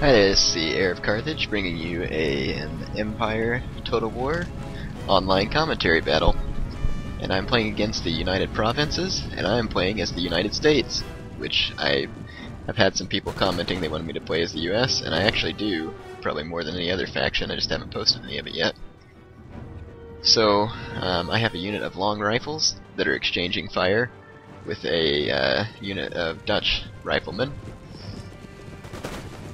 Hi, this is the Heir of Carthage bringing you an Empire Total War online commentary battle. And I'm playing against the United Provinces, and I am playing as the United States, which I have had some people commenting they wanted me to play as the US, and I actually do, probably more than any other faction, I just haven't posted any of it yet. So, I have a unit of long rifles that are exchanging fire with a unit of Dutch riflemen.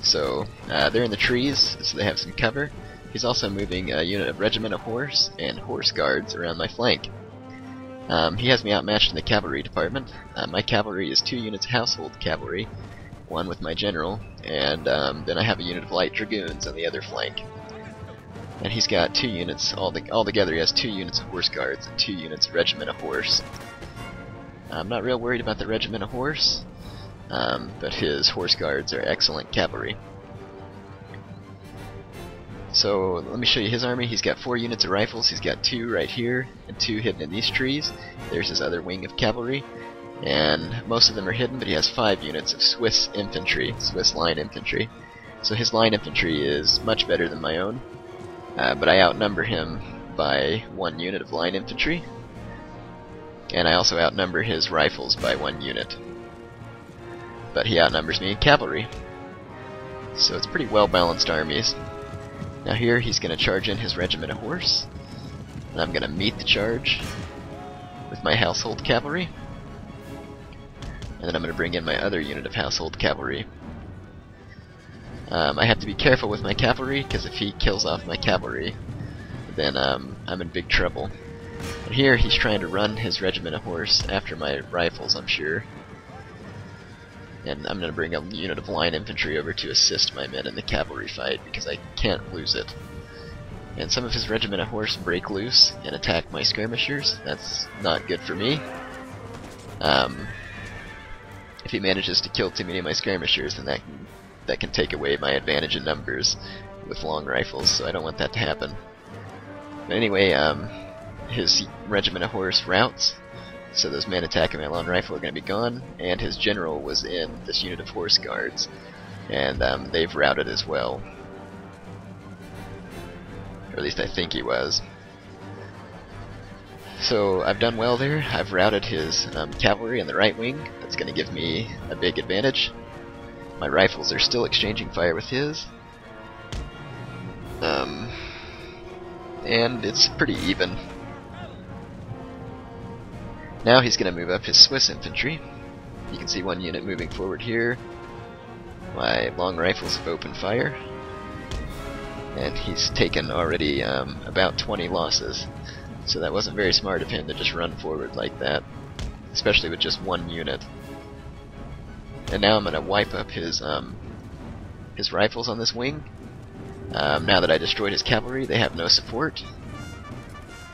So, they're in the trees, so they have some cover. He's also moving a unit of regiment of horse and horse guards around my flank. He has me outmatched in the cavalry department. My cavalry is 2 units household cavalry, 1 with my general, and then I have a unit of light dragoons on the other flank. And he's got 2 units, altogether he has 2 units of horse guards and 2 units of regiment of horse. I'm not real worried about the regiment of horse. But his horse guards are excellent cavalry. So let me show you his army. He's got 4 units of rifles. He's got 2 right here and 2 hidden in these trees. There's his other wing of cavalry, and most of them are hidden, but he has 5 units of Swiss infantry, Swiss line infantry. So his line infantry is much better than my own, but I outnumber him by 1 unit of line infantry, and I also outnumber his rifles by 1 unit. But he outnumbers me in cavalry. So it's pretty well balanced armies. Now here he's going to charge in his regiment of horse, and I'm going to meet the charge with my household cavalry, and then I'm going to bring in my other unit of household cavalry. I have to be careful with my cavalry, because if he kills off my cavalry, then I'm in big trouble. And here he's trying to run his regiment of horse after my rifles, I'm sure. And I'm going to bring a unit of line infantry over to assist my men in the cavalry fight, because I can't lose it. And some of his regiment of horse break loose and attack my skirmishers. That's not good for me. If he manages to kill too many of my skirmishers, then that can take away my advantage in numbers with long rifles, so I don't want that to happen. But anyway, his regiment of horse routes. So those men attacking my long rifle are going to be gone, and his general was in this unit of horse guards, and they've routed as well. Or at least I think he was. So I've done well there. I've routed his cavalry in the right wing. That's going to give me a big advantage. My rifles are still exchanging fire with his. And it's pretty even. Now he's going to move up his Swiss infantry. You can see 1 unit moving forward here. My long rifles have opened fire. And he's taken already about 20 losses. So that wasn't very smart of him to just run forward like that. Especially with just 1 unit. And now I'm going to wipe up his rifles on this wing. Now that I destroyed his cavalry, they have no support.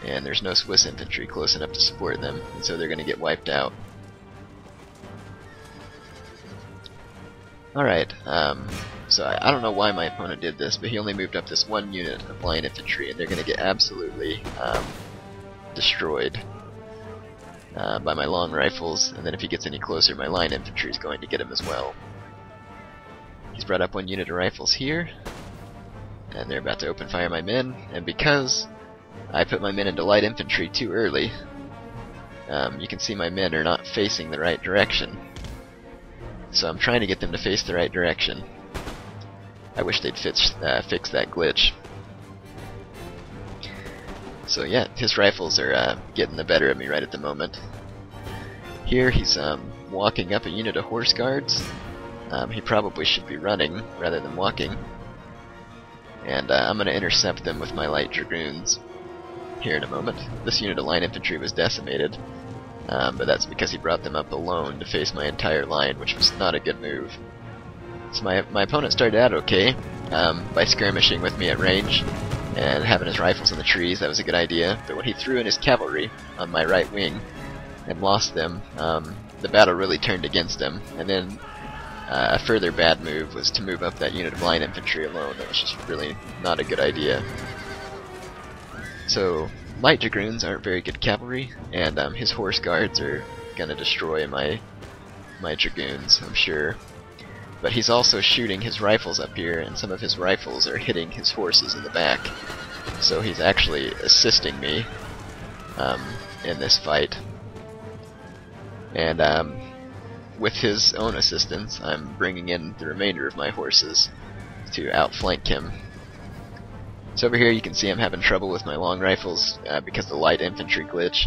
And there's no Swiss infantry close enough to support them, and so they're going to get wiped out. Alright, so I don't know why my opponent did this, but he only moved up this 1 unit of line infantry, and they're going to get absolutely destroyed by my long rifles, and then if he gets any closer, my line infantry is going to get him as well. He's brought up 1 unit of rifles here, and they're about to open fire my men, and because I put my men into light infantry too early, you can see my men are not facing the right direction. So I'm trying to get them to face the right direction. I wish they'd fix that glitch. So yeah, his rifles are getting the better of me right at the moment. Here he's walking up a unit of horse guards. He probably should be running rather than walking. And I'm going to intercept them with my light dragoons here in a moment. This unit of line infantry was decimated, but that's because he brought them up alone to face my entire line, which was not a good move. So my opponent started out okay, by skirmishing with me at range and having his rifles in the trees. That was a good idea, but when he threw in his cavalry on my right wing and lost them, the battle really turned against him. And then a further bad move was to move up that unit of line infantry alone. That was just really not a good idea. So light dragoons aren't very good cavalry, and his horse guards are gonna destroy my dragoons, I'm sure. but he's also shooting his rifles up here, and some of his rifles are hitting his horses in the back. So he's actually assisting me in this fight. And with his own assistance, I'm bringing in the remainder of my horses to outflank him. So over here you can see I'm having trouble with my long rifles because of the light infantry glitch.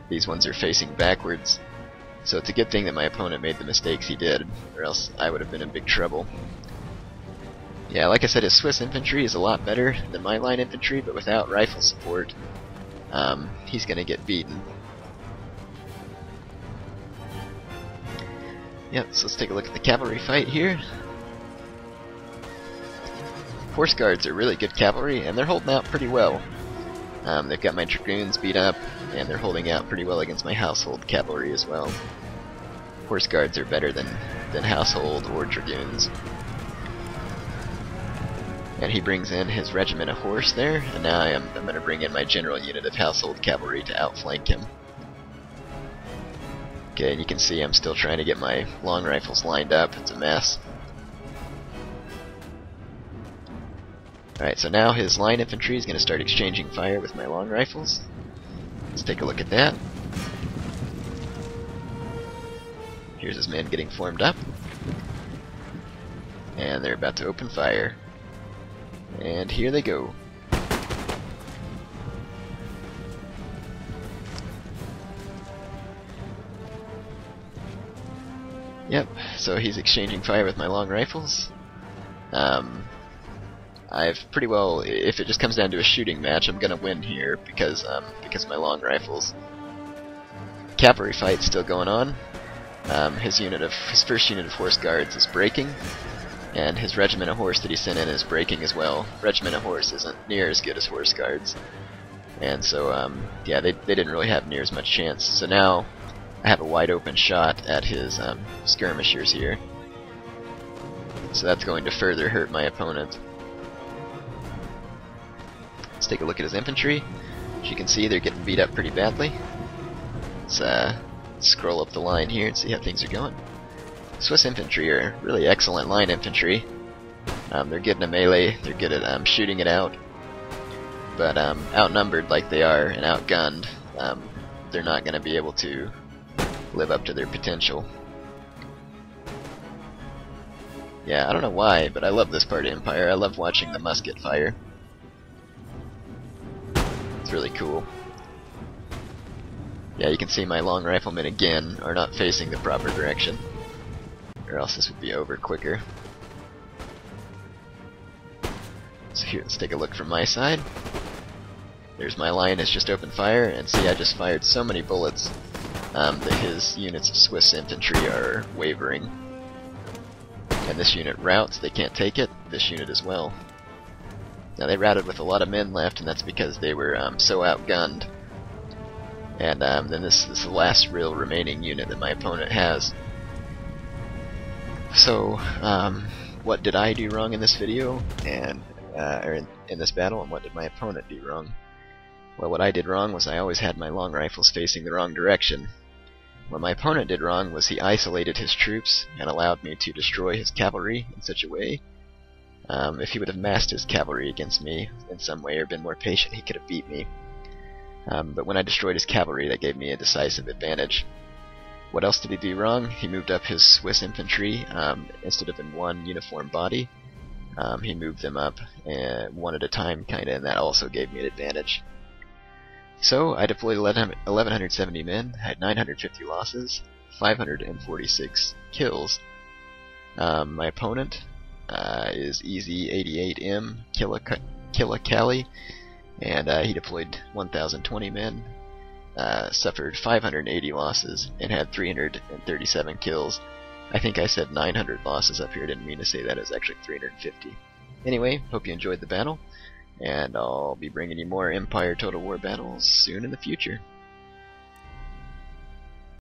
These ones are facing backwards. So it's a good thing that my opponent made the mistakes he did, or else I would have been in big trouble. Yeah, like I said, his Swiss infantry is a lot better than my line infantry, but without rifle support, he's going to get beaten. Yep, so let's take a look at the cavalry fight here. Horse Guards are really good cavalry, and they're holding out pretty well. They've got my Dragoons beat up, and they're holding out pretty well against my Household cavalry as well. Horse Guards are better than Household or Dragoons. And he brings in his regiment of horse there, and now I'm going to bring in my general unit of Household cavalry to outflank him. Okay, and you can see I'm still trying to get my long rifles lined up. It's a mess. Alright, so now his line infantry is going to start exchanging fire with my long rifles. Let's take a look at that. Here's his men getting formed up. And they're about to open fire. And here they go. Yep, so he's exchanging fire with my long rifles. I've pretty well, if it just comes down to a shooting match, I'm gonna win here because of my long rifles. Cavalry fight's still going on. His first unit of Horse Guards is breaking, and his regiment of horse that he sent in is breaking as well. Regiment of horse isn't near as good as Horse Guards, and so yeah, they didn't really have near as much chance. So now I have a wide open shot at his skirmishers here. So that's going to further hurt my opponent. Let's take a look at his infantry. As you can see, they're getting beat up pretty badly. Let's scroll up the line here and see how things are going. Swiss infantry are really excellent line infantry. They're good in a melee, they're good at shooting it out. But outnumbered like they are and outgunned, they're not going to be able to live up to their potential. Yeah, I don't know why, but I love this part of Empire. I love watching the musket fire. It's really cool. Yeah, you can see my long riflemen again are not facing the proper direction, or else this would be over quicker. So here, let's take a look from my side. There's my line has just opened fire, and see I just fired so many bullets that his units of Swiss infantry are wavering. And this unit routs, they can't take it, this unit as well. Now they routed with a lot of men left, and that's because they were so outgunned. And then this is the last real remaining unit that my opponent has. So, what did I do wrong in this video, and or in this battle, and what did my opponent do wrong? Well, what I did wrong was I always had my long rifles facing the wrong direction. What my opponent did wrong was he isolated his troops and allowed me to destroy his cavalry in such a way. If he would have massed his cavalry against me in some way or been more patient, he could have beat me. But when I destroyed his cavalry, that gave me a decisive advantage. What else did he do wrong? He moved up his Swiss infantry instead of in one uniform body. He moved them up one at a time, kinda, and that also gave me an advantage. So I deployed 1,170 men, had 950 losses, 546 kills. My opponent is Easy88M Killicali, and he deployed 1,020 men, suffered 580 losses, and had 337 kills. I think I said 900 losses up here, I didn't mean to say that, it was actually 350. Anyway, hope you enjoyed the battle, and I'll be bringing you more Empire Total War battles soon in the future.